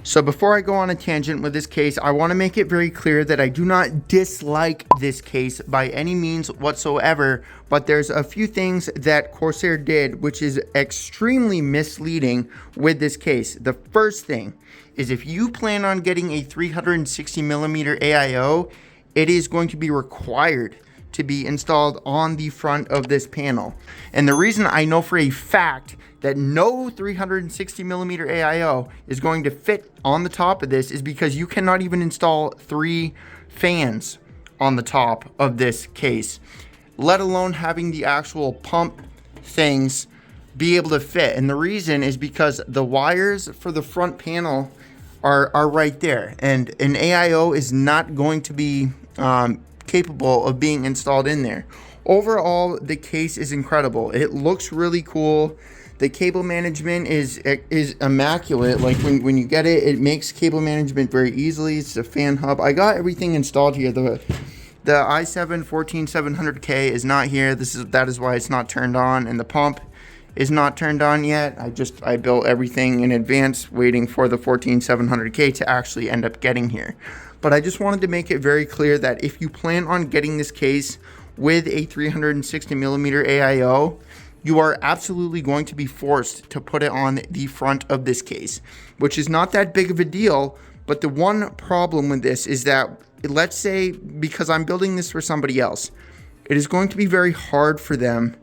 So before I go on a tangent with this case, I want to make it very clear that I do not dislike this case by any means whatsoever, but there's a few things that Corsair did which is extremely misleading with this case. The first thing is, if you plan on getting a 360mm AIO, it is going to be required to be installed on the front of this panel. And the reason I know for a fact that no 360mm AIO is going to fit on the top of this is because you cannot even install 3 fans on the top of this case, let alone having the actual pump things be able to fit. And the reason is because the wires for the front panel are right there, and an AIO is not going to be capable of being installed in there. Overall, the case is incredible. It looks really cool. The cable management is immaculate. Like when you get it, it makes cable management very easily. It's a fan hub. I got everything installed here. The i7 14700K is not here. That is why it's not turned on, and the pump is not turned on yet. I built everything in advance, waiting for the 14700K to actually end up getting here. But I just wanted to make it very clear that if you plan on getting this case with a 360mm AIO, you are absolutely going to be forced to put it on the front of this case, which is not that big of a deal. But the one problem with this is that, let's say, because I'm building this for somebody else, it is going to be very hard for them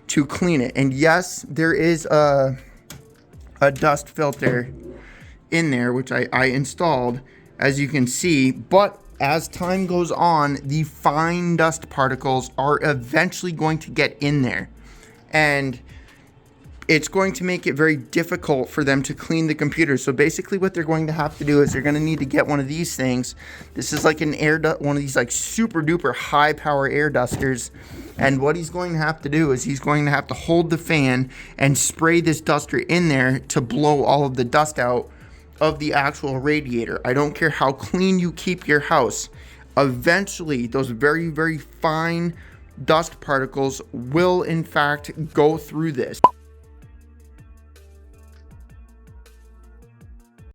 to clean it. And yes, there is a dust filter in there, which I installed, as you can see, but as time goes on, the fine dust particles are eventually going to get in there, and it's going to make it very difficult for them to clean the computer. So basically what they're going to have to do is they're going to need to get one of these things. This is like one of these like super duper high power air dusters. And what he's going to have to do is he's going to have to hold the fan and spray this duster in there to blow all of the dust out of the actual radiator. I don't care how clean you keep your house. Eventually, those very, very fine dust particles will in fact go through this.